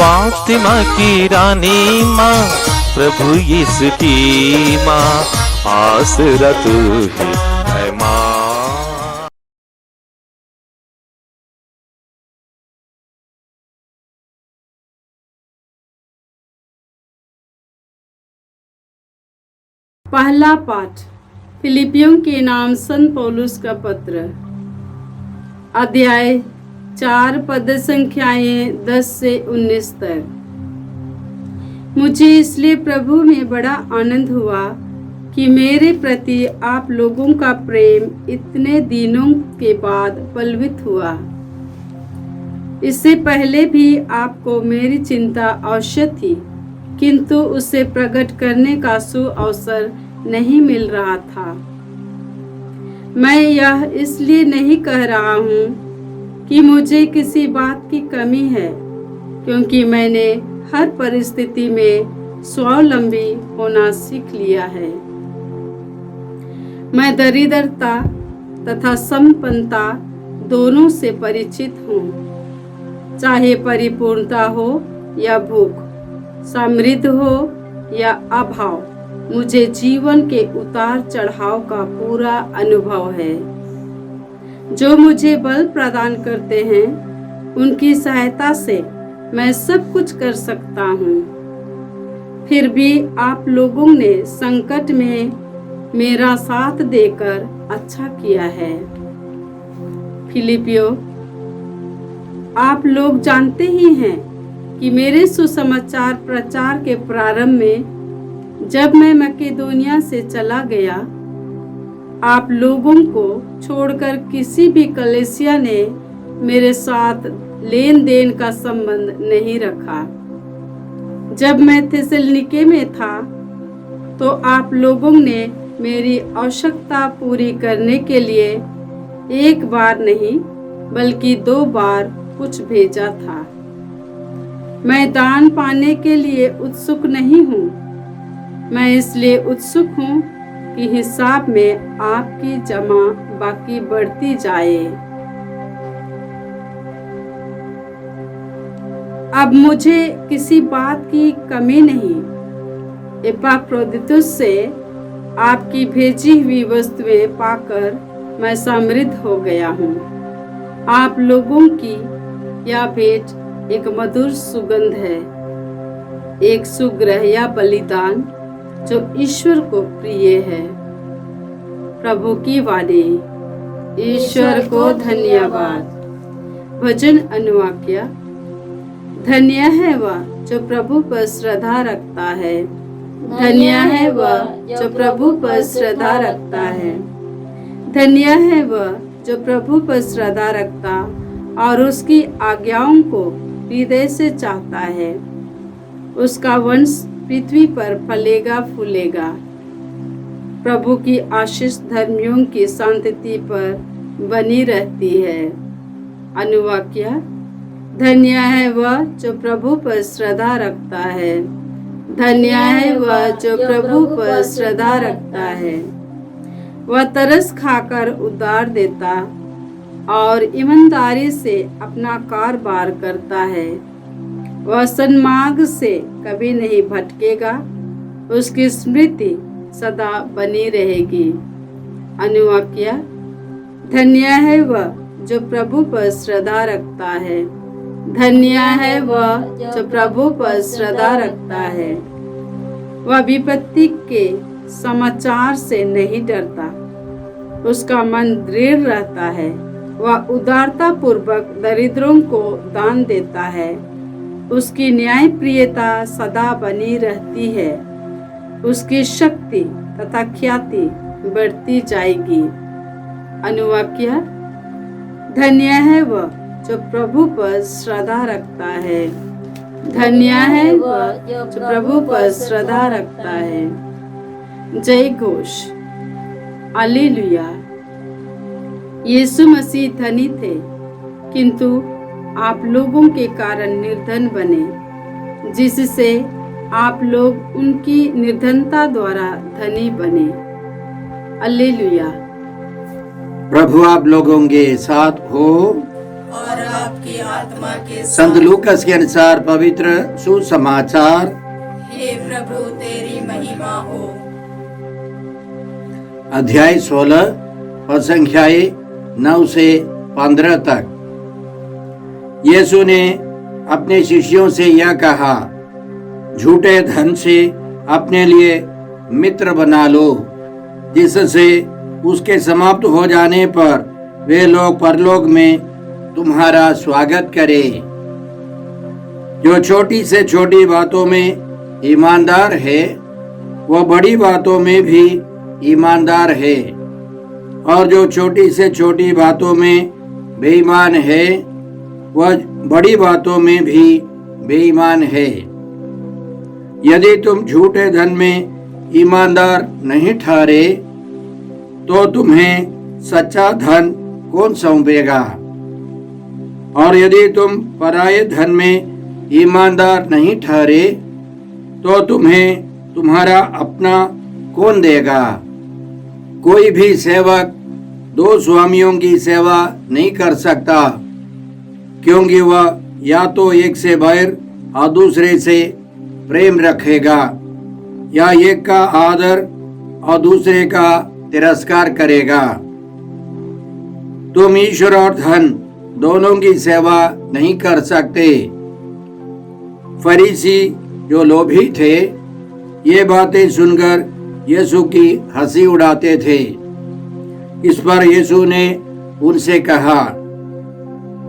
फातिमा की रानी माँ, प्रभु यीशु की माँ, आसरा तू ही है माँ। पहला पाठ फिलिपियों के नाम संत पौलुस का पत्र, अध्याय 4 पद संख्याएं 10 से 19 तक। मुझे इसलिए प्रभु में बड़ा आनंद हुआ कि मेरे प्रति आप लोगों का प्रेम इतने दिनों के बाद बलवृत हुआ। इससे पहले भी आपको मेरी चिंता अवश्य थी, किंतु उसे प्रकट करने का सुअवसर नहीं मिल रहा था। मैं यह इसलिए नहीं कह रहा हूँ कि मुझे किसी बात की कमी है, क्योंकि मैंने हर परिस्थिति में स्वावलंबी होना सीख लिया है। मैं दरिद्रता तथा संपन्नता दोनों से परिचित हूँ। चाहे परिपूर्णता हो या भूख, समृद्ध हो या अभाव, मुझे जीवन के उतार चढ़ाव का पूरा अनुभव है। जो मुझे बल प्रदान करते हैं, उनकी सहायता से मैं सब कुछ कर सकता हूँ। फिर भी आप लोगों ने संकट में मेरा साथ देकर अच्छा किया है। फिलिपियो, आप लोग जानते ही हैं कि मेरे सुसमाचार प्रचार के प्रारंभ में जब मैं मकेदोनिया से चला गया, आप लोगों को छोड़कर किसी भी कलीसिया ने मेरे साथ लेन देन का संबंध नहीं रखा। जब मैं थिस्सलुनीके में था तो आप लोगों ने मेरी आवश्यकता पूरी करने के लिए एक बार नहीं बल्कि 2 बार कुछ भेजा था। मैं दान पाने के लिए उत्सुक नहीं हूँ। मैं इसलिए उत्सुक हूँ कि हिसाब में आपकी जमा बाकी बढ़ती जाए। अब मुझे किसी बात की कमी नहीं। एपाफ्रोदितुस से आपकी भेजी हुई वस्तुएं पाकर मैं समृद्ध हो गया हूँ। आप लोगों की यह भेंट एक मधुर सुगंध है, एक सुग्रह या बलिदान जो ईश्वर को प्रिय है। प्रभु की वाणी। ईश्वर को धन्यवाद। भजन अनुवाक्य। धन्य है वह जो प्रभु पर श्रद्धा रखता है। धन्य है वह जो प्रभु पर श्रद्धा रखता है। धन्य है वह जो प्रभु पर श्रद्धा रखता और उसकी आज्ञाओं को हृदय से चाहता है। उसका वंश पृथ्वी पर फलेगा फूलेगा। प्रभु की आशीष धर्मियों की संतति पर बनी रहती है। अनुवाक्य। धन्य है वह जो प्रभु पर श्रद्धा रखता है। धन्य है वह जो प्रभु पर श्रद्धा रखता है। वह तरस खाकर उधार देता और ईमानदारी से अपना कारोबार करता है। वह सन्मार्ग से कभी नहीं भटकेगा। उसकी स्मृति सदा बनी रहेगी। अनुवाक्य। धन्य है वह जो प्रभु पर श्रद्धा रखता है। धन्य है वह जो प्रभु पर श्रद्धा रखता है। वह विपत्ति के समाचार से नहीं डरता। उसका मन दृढ़ रहता है। वह उदारता पूर्वक दरिद्रों को दान देता है। उसकी न्यायप्रियता सदा बनी रहती है। उसकी शक्ति तथा ख्याति बढ़ती जाएगी। अनुवाक्य। धन्य है वह जो प्रभु पर श्रद्धा रखता है। धन्य है वह जो प्रभु पर श्रद्धा रखता है। जय घोष। हालेलुया। यीशु मसीह धनी थे, किंतु आप लोगों के कारण निर्धन बने, जिससे आप लोग उनकी निर्धनता द्वारा धनी बने। हालेलुया। प्रभु आप लोगों के साथ हो और आपकी आत्मा के संत साथ। लूकस के अनुसार पवित्र सुसमाचार हे प्रभु तेरी महिमा हो। अध्याय 16 पद संख्याएं 9 से 15 तक। यीशु ने अपने शिष्यों से यह कहा, झूठे धन से अपने लिए मित्र बना लो, जिससे उसके समाप्त हो जाने पर वे लोग परलोक में तुम्हारा स्वागत करें। जो छोटी से छोटी बातों में ईमानदार है, वह बड़ी बातों में भी ईमानदार है, और जो छोटी से छोटी बातों में बेईमान है, वह बड़ी बातों में भी बेईमान है। यदि तुम झूठे धन में ईमानदार नहीं ठहरे, तो तुम्हें सच्चा धन कौन सौंपेगा? और यदि तुम पराये धन में ईमानदार नहीं ठहरे, तो तुम्हें तुम्हारा अपना कौन देगा? कोई भी सेवक दो स्वामियों की सेवा नहीं कर सकता, क्योंकि वह या तो एक से बैर और दूसरे से प्रेम रखेगा, या एक का आदर और दूसरे का तिरस्कार करेगा। तुम ईश्वर और धन दोनों की सेवा नहीं कर सकते। फरीसी जो लोभी थे, ये बातें सुनकर यीशु की हंसी उड़ाते थे। इस पर यीशु ने उनसे कहा,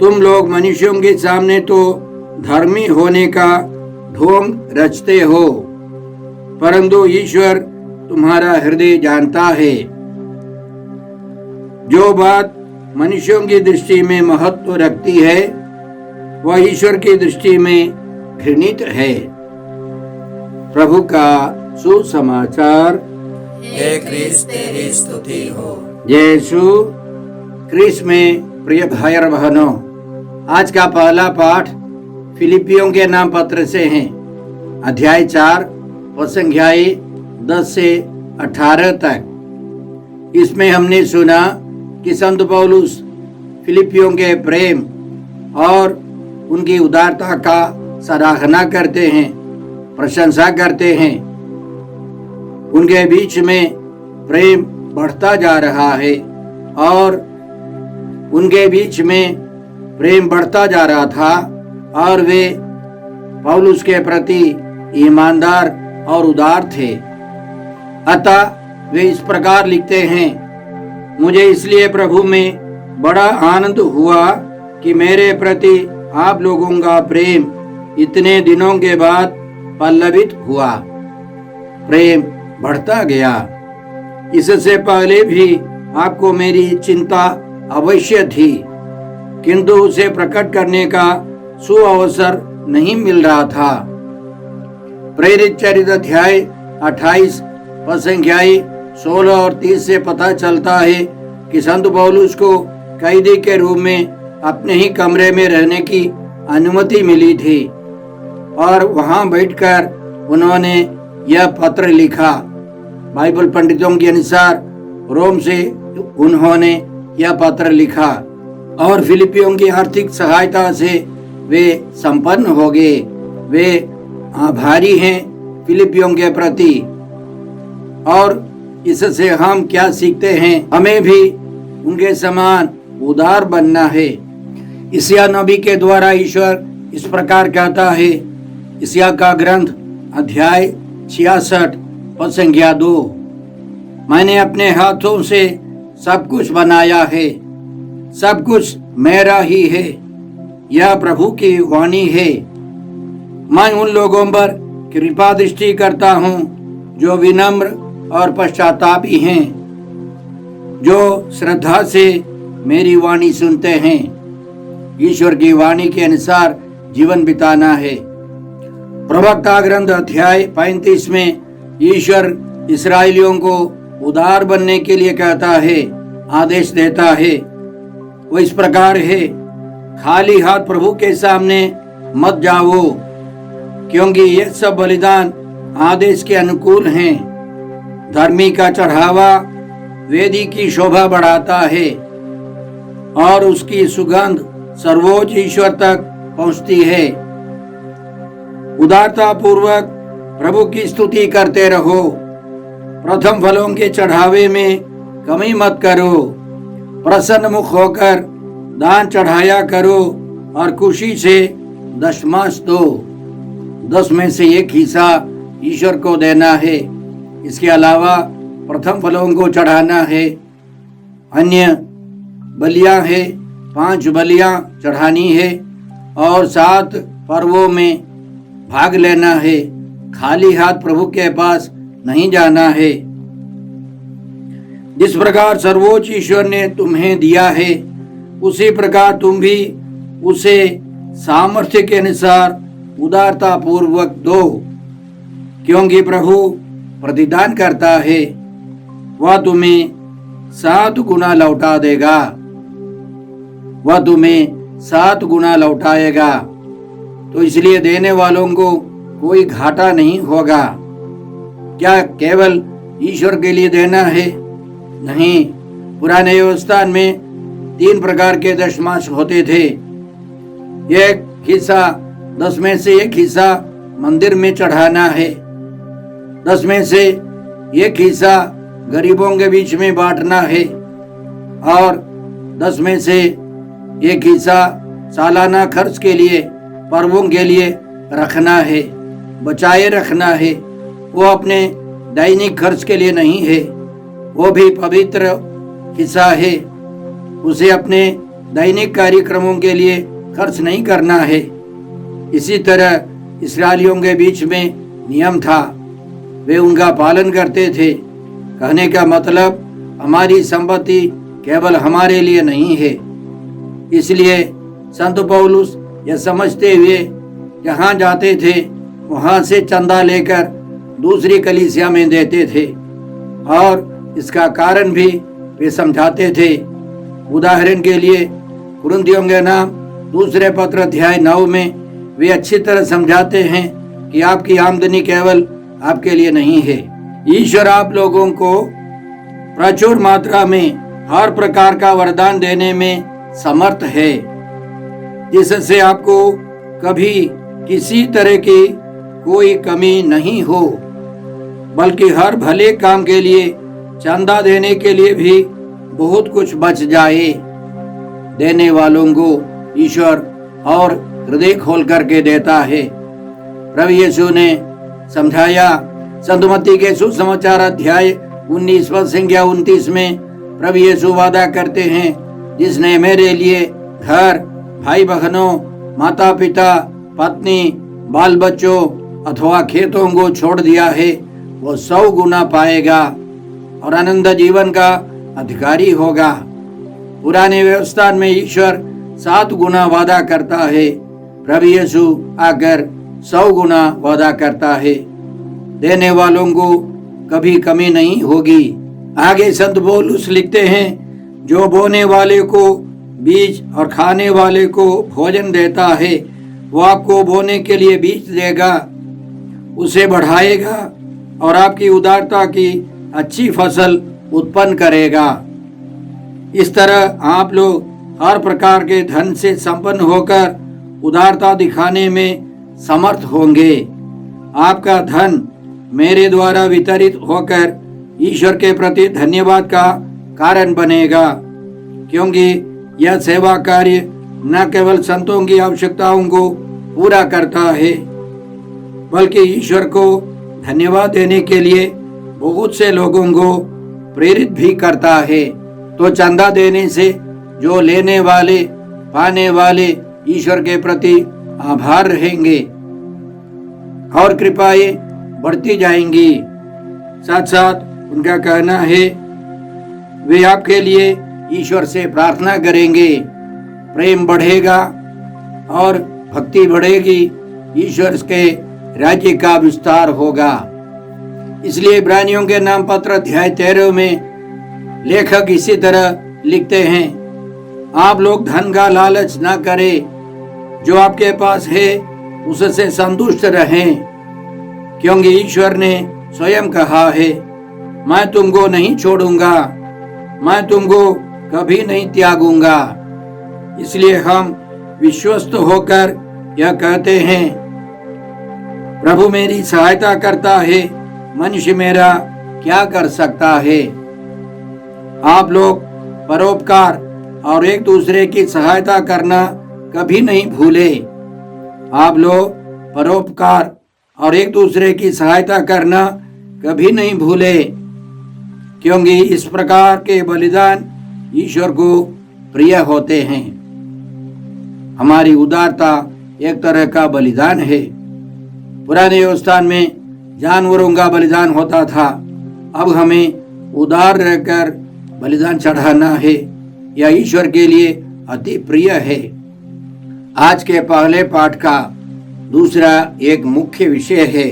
तुम लोग मनुष्यों के सामने तो धर्मी होने का ढोंग रचते हो, परंतु ईश्वर तुम्हारा हृदय जानता है। जो बात मनुष्यों की दृष्टि में महत्व रखती है, वह ईश्वर की दृष्टि में घृणित है। प्रभु का सुसमाचार। हे क्रिस्त तेरी स्तुति हो। यीशु क्रिस्त में प्रिय भाई और बहनों, आज का पहला पाठ फिलिपियों के नाम पत्र से है। अध्याय 4 और संख्याएं 10 से 18 तक। इसमें हमने सुना कि संत पौलुस फिलिपियों के प्रेम और उनकी उदारता का सराहना करते हैं, प्रशंसा करते हैं। उनके बीच में प्रेम बढ़ता जा रहा है और उनके बीच में प्रेम बढ़ता जा रहा था, और वे पौलुस के प्रति ईमानदार और उदार थे। अतः वे इस प्रकार लिखते हैं, मुझे इसलिए प्रभु में बड़ा आनंद हुआ कि मेरे प्रति आप लोगों का प्रेम इतने दिनों के बाद पल्लवित हुआ, प्रेम बढ़ता गया। इससे पहले भी आपको मेरी चिंता अवश्य थी, किंतु उसे प्रकट करने का सुअवसर नहीं मिल रहा था। प्रेरित चरित्र अध्याय 28 पद संख्याएं 16 और 30 से पता चलता है कि संत पौलुस को कैदी के रूप में अपने ही कमरे में रहने की अनुमति मिली थी, और वहां बैठकर उन्होंने यह पत्र लिखा। बाइबल पंडितों के अनुसार रोम से उन्होंने यह पत्र लिखा, और फिलिपियों की आर्थिक सहायता से वे संपन्न हो गए। वे आभारी हैं फिलिपियों के प्रति। और इससे हम क्या सीखते हैं? हमें भी उनके समान उदार बनना है। यशायाह नबी के द्वारा ईश्वर इस प्रकार कहता है। यशायाह का ग्रंथ अध्याय 66 पद संख्या 2, मैंने अपने हाथों से सब कुछ बनाया है, सब कुछ मेरा ही है, यह प्रभु की वाणी है। मैं उन लोगों पर कृपा दृष्टि करता हूँ जो विनम्र और पश्चातापी हैं, जो श्रद्धा से मेरी वाणी सुनते हैं। ईश्वर की वाणी के अनुसार जीवन बिताना है। प्रवक्ता ग्रंथ अध्याय 35 में ईश्वर इस्राएलियों को उदार बनने के लिए कहता है, आदेश देता है। वो इस प्रकार है, खाली हाथ प्रभु के सामने मत जाओ, क्योंकि ये सब बलिदान आदेश के अनुकूल हैं। धर्मी का चढ़ावा वेदी की शोभा बढ़ाता है और उसकी सुगंध सर्वोच्च ईश्वर तक पहुंचती है। उदारता पूर्वक प्रभु की स्तुति करते रहो। प्रथम फलों के चढ़ावे में कमी मत करो। प्रसन्न मुख होकर दान चढ़ाया करो और खुशी से दशमांश दो। 10 में से 1 हिस्सा ईश्वर को देना है। इसके अलावा प्रथम फलों को चढ़ाना है। अन्य बलियां है, 5 बलियां चढ़ानी है और 7 पर्वों में भाग लेना है। खाली हाथ प्रभु के पास नहीं जाना है। जिस प्रकार सर्वोच्च ईश्वर ने तुम्हें दिया है, उसी प्रकार तुम भी उसे सामर्थ्य के अनुसार उदारता पूर्वक दो, क्योंकि प्रभु प्रतिदान करता है, वह तुम्हें 7 गुना लौटा देगा। वह तुम्हें 7 गुना लौटाएगा। तो इसलिए देने वालों को कोई घाटा नहीं होगा। क्या केवल ईश्वर के लिए देना है? नहीं। पुराने व्यवस्था में 3 प्रकार के दशमांश होते थे। 1 हिस्सा 10 में से 1 हिस्सा मंदिर में चढ़ाना है। 10 में से 1 हिस्सा गरीबों के बीच में बांटना है और 10 में से 1 हिस्सा सालाना खर्च के लिए, पर्वों के लिए रखना है, बचाए रखना है। वो अपने दैनिक खर्च के लिए नहीं है, वो भी पवित्र हिस्सा है। उसे अपने दैनिक कार्यक्रमों के लिए खर्च नहीं करना है। इसी तरह इस्राएलियों के बीच में नियम था, वे उनका पालन करते थे। कहने का मतलब हमारी संपत्ति केवल हमारे लिए नहीं है। इसलिए संत पौलुस यह समझते हुए जहाँ जाते थे वहाँ से चंदा लेकर दूसरी कलीसिया में देते थे और इसका कारण भी वे समझाते थे। उदाहरण के लिए कुरिन्थियों के नाम दूसरे पत्र अध्याय 9 में वे अच्छी तरह समझाते हैं कि आपकी आमदनी केवल आपके लिए नहीं है। ईश्वर आप लोगों को प्रचुर मात्रा में हर प्रकार का वरदान देने में समर्थ है, जिससे आपको कभी किसी तरह की कोई कमी नहीं हो, बल्कि हर भले काम के लिए, चंदा देने के लिए भी बहुत कुछ बच जाए। देने वालों को ईश्वर और हृदय खोल करके देता है। प्रभु यीशु ने समझाया। संत मत्ती के सुसमाचार अध्याय 19 पद संख्या 29 में प्रभु यीशु वादा करते हैं, जिसने मेरे लिए घर, भाई बहनों, माता पिता, पत्नी, बाल बच्चों अथवा खेतों को छोड़ दिया है, वो 100 गुना पाएगा और अनंत जीवन का अधिकारी होगा। पुराने व्यवस्था में ईश्वर 7 गुना वादा करता है, प्रभु यीशु आकर 100 गुना वादा करता है। देने वालों को कभी कमी नहीं होगी। आगे संत पौलुस लिखते हैं, जो बोने वाले को बीज और खाने वाले को भोजन देता है, वो आपको बोने के लिए बीज देगा, उसे बढ़ाएगा और आपकी उदारता की अच्छी फसल उत्पन्न करेगा। इस तरह आप लोग हर प्रकार के धन से संपन्न होकर उदारता दिखाने में समर्थ होंगे। आपका धन मेरे द्वारा वितरित होकर ईश्वर के प्रति धन्यवाद का कारण बनेगा, क्योंकि यह सेवा कार्य न केवल संतों की आवश्यकताओं को पूरा करता है, बल्कि ईश्वर को धन्यवाद देने के लिए बहुत से लोगों को प्रेरित भी करता है। तो चंदा देने से जो लेने वाले, पाने वाले ईश्वर के प्रति आभार रहेंगे और कृपाएं बढ़ती जाएंगी। साथ साथ उनका कहना है, वे आपके लिए ईश्वर से प्रार्थना करेंगे। प्रेम बढ़ेगा और भक्ति बढ़ेगी, ईश्वर के राज्य का विस्तार होगा। इसलिए इब्रानियों के नाम पत्र अध्याय 13 में लेखक इसी तरह लिखते हैं, आप लोग धन का लालच न करें, जो आपके पास है उससे संतुष्ट रहें, क्योंकि ईश्वर ने स्वयं कहा है, मैं तुमको नहीं छोड़ूंगा, मैं तुमको कभी नहीं त्यागूंगा। इसलिए हम विश्वस्त होकर यह कहते हैं, प्रभु मेरी सहायता करता है, मनुष्य मेरा क्या कर सकता है। आप लोग परोपकार और एक दूसरे की सहायता करना कभी नहीं भूले। आप लोग परोपकार और एक दूसरे की सहायता करना कभी नहीं भूले, क्योंकि इस प्रकार के बलिदान ईश्वर को प्रिय होते हैं। हमारी उदारता एक तरह का बलिदान है। पुराने व्यवस्थान में जानवरों का बलिदान होता था, अब हमें उदार रहकर बलिदान चढ़ाना है। यह ईश्वर के लिए अति प्रिय है। आज के पहले पाठ का दूसरा एक मुख्य विषय है।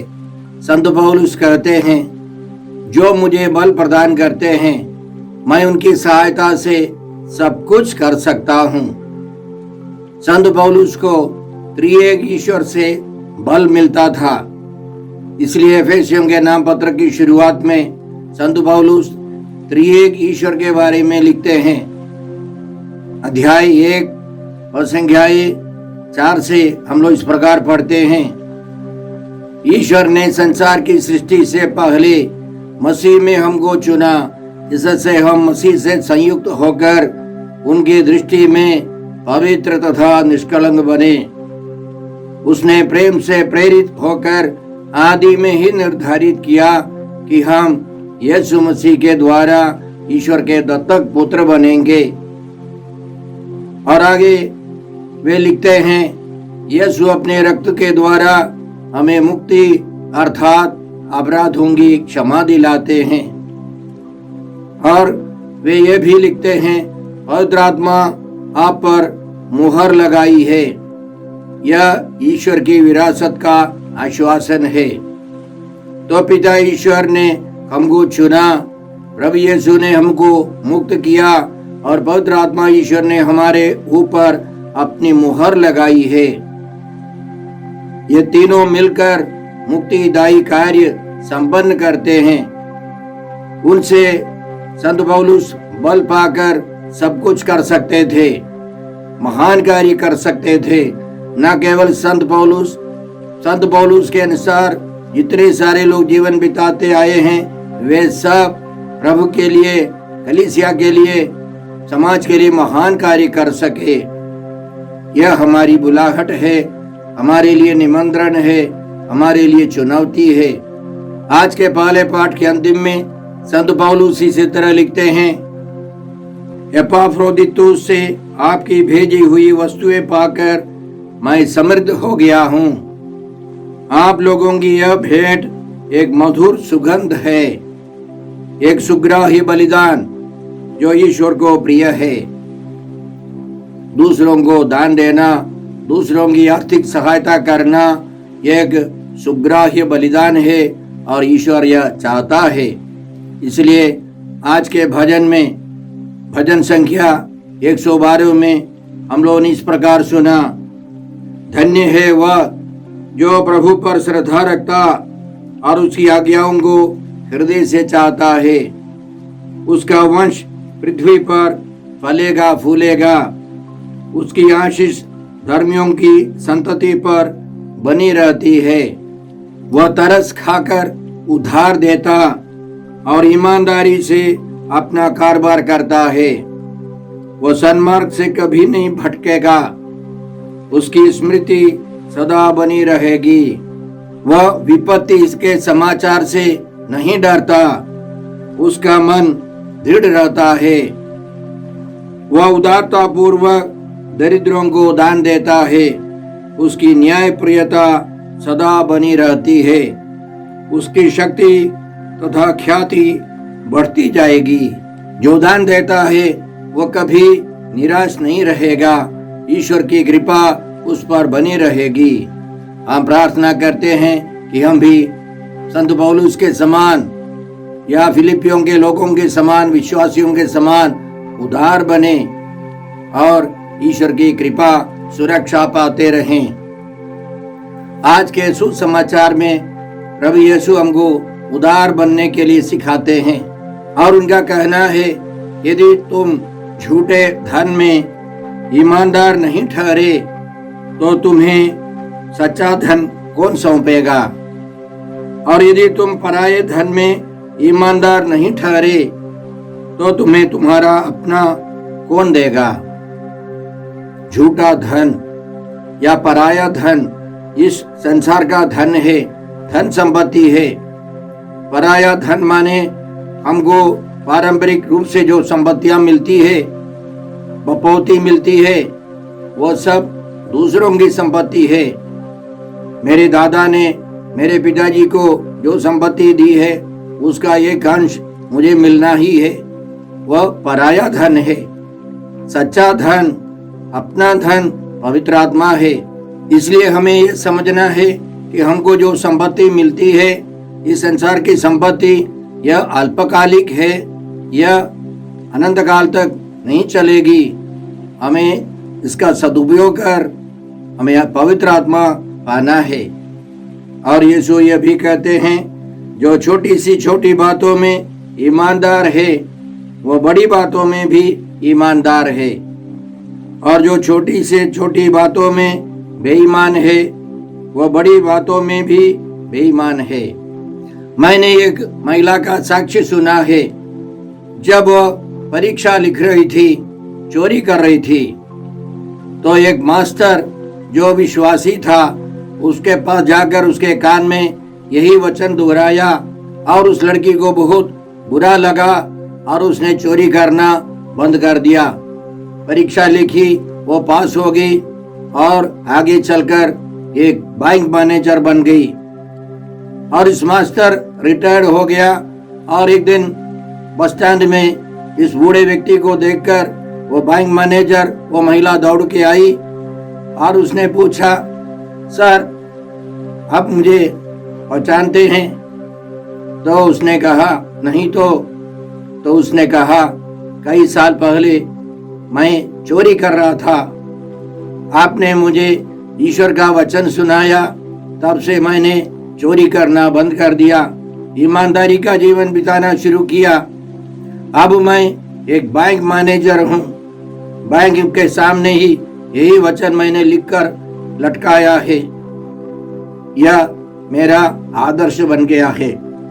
संत पौलुस कहते हैं, जो मुझे बल प्रदान करते हैं, मैं उनकी सहायता से सब कुछ कर सकता हूँ। संत पौलुस को त्रिएक ईश्वर से बल मिलता था। इसलिए एफेसियों के नाम पत्र की शुरुआत में संत पौलुस त्रिएक ईश्वर के बारे में लिखते हैं। अध्याय 1 और संख्याय 4 से हम लोग इस प्रकार पढ़ते हैं, ईश्वर ने संसार की सृष्टि से पहले मसीह में हमको चुना, जिससे हम मसीह से संयुक्त होकर उनकी दृष्टि में पवित्र तथा निष्कलंक बने। उसने प्रेम से प्रेरित होकर आदि में ही निर्धारित किया कि हम यीशु मसीह के द्वारा ईश्वर के दत्तक पुत्र बनेंगे। और आगे वे लिखते हैं, यीशु अपने रक्त के द्वारा हमें मुक्ति अर्थात अपराधों की क्षमा दिलाते हैं। और वे ये भी लिखते हैं, पवित्र आत्मा आप पर मुहर लगाई है। यह ईश्वर की विरासत का आश्वासन है। तो पिता ईश्वर ने हमको चुना, प्रभु यीशु ने हमको मुक्त किया और पवित्र आत्मा ईश्वर ने हमारे ऊपर अपनी मुहर लगाई है। ये तीनों मिलकर मुक्तिदायी कार्य संपन्न करते हैं। उनसे संत पौलुस बल पाकर सब कुछ कर सकते थे, महान कार्य कर सकते थे। न केवल संत पौलुस के अनुसार जितने सारे लोग जीवन बिताते आए हैं, वे सब प्रभु के लिए, कलीसिया के लिए, समाज के लिए महान कार्य कर सके। यह हमारी बुलाहट है, हमारे लिए निमंत्रण है, हमारे लिए चुनौती है। आज के पहले पाठ के अंतिम में संत पौलुस इसी तरह लिखते हैं, एपाफ्रोदितुस से आपकी भेजी हुई वस्तुएं पाकर मैं समृद्ध हो गया हूँ। आप लोगों की यह भेंट एक मधुर सुगंध है, एक सुग्राही बलिदान जो ईश्वर को प्रिय है। दूसरों को दान देना, दूसरों की आर्थिक सहायता करना एक सुग्राह्य बलिदान है और ईश्वर यह चाहता है। इसलिए आज के भजन में, भजन संख्या 112 में हम लोगों ने इस प्रकार सुना, धन्य है वह जो प्रभु पर श्रद्धा रखता और उसकी आज्ञाओं को हृदय से चाहता है। उसका वंश पृथ्वी पर फलेगा फूलेगा, उसकी आशीष धर्मियों की संतति पर बनी रहती है। वह तरस खाकर उधार देता और ईमानदारी से अपना कारोबार करता है। वह सन्मार्ग से कभी नहीं भटकेगा, उसकी स्मृति सदा बनी रहेगी। वह विपत्ति के समाचार से नहीं डरता, उसका मन दृढ़ रहता है। वह उदारता पूर्वक दरिद्रों को दान देता है, उसकी न्यायप्रियता सदा बनी रहती है। उसकी शक्ति तथा ख्याति बढ़ती जाएगी। जो दान देता है वह कभी निराश नहीं रहेगा, ईश्वर की कृपा उस पर बनी रहेगी। हम प्रार्थना करते हैं कि हम भी संत पौलुस के समान या फिलिपियों के लोगों के समान, विश्वासियों के समान उदार बने और ईश्वर की कृपा सुरक्षा पाते रहें। आज के सुसमाचार में प्रभु यीशु हमको उदार बनने के लिए सिखाते हैं और उनका कहना है, यदि तुम झूठे धन में ईमानदार नहीं ठहरे तो तुम्हें सच्चा धन कौन सौंपेगा? और यदि तुम पराये धन में ईमानदार नहीं ठहरे तो तुम्हें तुम्हारा अपना कौन देगा? झूठा धन या पराया धन इस संसार का धन है, धन संपत्ति है। पराया धन माने हमको पारंपरिक रूप से जो संपत्तियां मिलती है, बपौती मिलती है, वो सब दूसरों की संपत्ति है। मेरे दादा ने मेरे पिताजी को जो संपत्ति दी है उसका एक अंश मुझे मिलना ही है, वह पराया धन है। सच्चा धन, अपना धन पवित्र आत्मा है। इसलिए हमें यह समझना है कि हमको जो संपत्ति मिलती है, इस संसार की संपत्ति, यह अल्पकालिक है, यह अनंत काल तक नहीं चलेगी। हमें इसका सदुपयोग कर हमें पवित्र आत्मा पाना है। और यीशु यह भी कहते हैं, जो छोटी सी छोटी बातों में ईमानदार है वो बड़ी बातों में भी ईमानदार है, और जो छोटी से छोटी बातों में बेईमान है वह बड़ी बातों में भी बेईमान है। मैंने एक महिला का साक्ष्य सुना है। जब वह परीक्षा लिख रही थी, चोरी कर रही थी, तो एक मास्टर जो विश्वासी था उसके पास जाकर उसके कान में यही वचन दोहराया, और उस लड़की को बहुत बुरा लगा और उसने चोरी करना बंद कर दिया। परीक्षा लिखी, वो पास हो गई और आगे चलकर एक बैंक मैनेजर बन गई। और इस मास्टर रिटायर्ड हो गया, और एक दिन बस स्टैंड में इस बूढ़े व्यक्ति को देखकर वो बैंक मैनेजर, वो महिला दौड़ के आई और उसने पूछा, सर आप मुझे पहचानते हैं? तो उसने कहा, नहीं। तो उसने कहा, कई साल पहले मैं चोरी कर रहा था, आपने मुझे ईश्वर का वचन सुनाया, तब से मैंने चोरी करना बंद कर दिया, ईमानदारी का जीवन बिताना शुरू किया। अब मैं एक बैंक मैनेजर हूँ। बैंक के सामने ही यही वचन मैंने लिखकर लटकाया है। यह मेरा आदर्श बन गया है।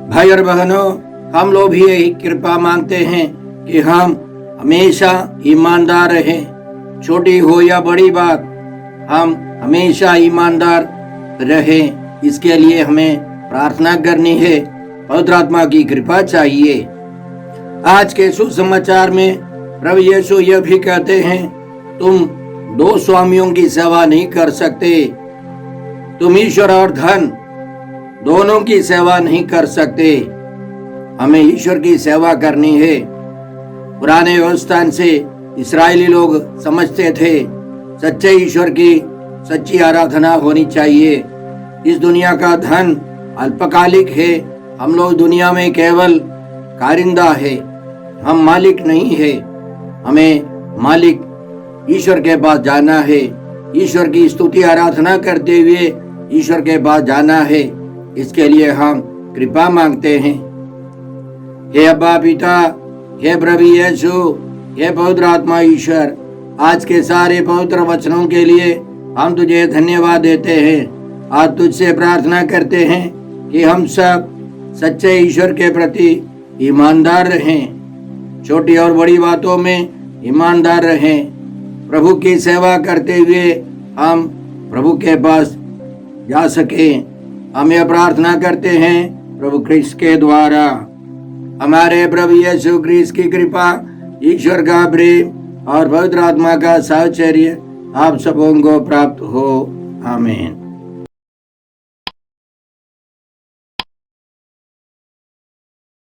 भाई और बहनों, हम लोग भी यही कृपा मांगते हैं कि हम हमेशा ईमानदार रहें। छोटी हो या बड़ी बात, हम हमेशा ईमानदार रहें। इसके लिए हमें प्रार्थना करनी है, पवित्र आत्मा की कृपा चाहिए। आज के सुसमाचार में प्रभु यीशु यह भी कहते हैं, तुम दो स्वामियों की सेवा नहीं कर सकते। तुम ईश्वर और धन दोनों की सेवा नहीं कर सकते। हमें ईश्वर की सेवा करनी है। पुराने व्यवस्था से इस्राएली लोग समझते थे, सच्चे ईश्वर की सच्ची आराधना होनी चाहिए। इस दुनिया का धन अल्पकालिक है। हम लोग दुनिया में केवल कारिंदा है, हम मालिक नहीं है। हमें मालिक ईश्वर के पास जाना है। ईश्वर की स्तुति आराधना करते हुए ईश्वर के पास जाना है। इसके लिए हम कृपा मांगते हैं। हे अब्बा पिता, हे प्रभु यीशु, हे पवित्र आत्मा ईश्वर, आज के सारे पवित्र वचनों के लिए हम तुझे धन्यवाद देते हैं। आज तुझसे प्रार्थना करते हैं कि हम सब सच्चे ईश्वर के प्रति ईमानदार रहें, छोटी और बड़ी बातों में ईमानदार रहें। प्रभु की सेवा करते हुए हम प्रभु के पास जा सकें। हम यह प्रार्थना करते हैं प्रभु क्रिस्त के द्वारा। हमारे प्रभु यीशु क्रिस्त की कृपा, ईश्वर का प्रेम और पवित्र आत्मा का साहचर्य आप सबों को प्राप्त हो। आमीन।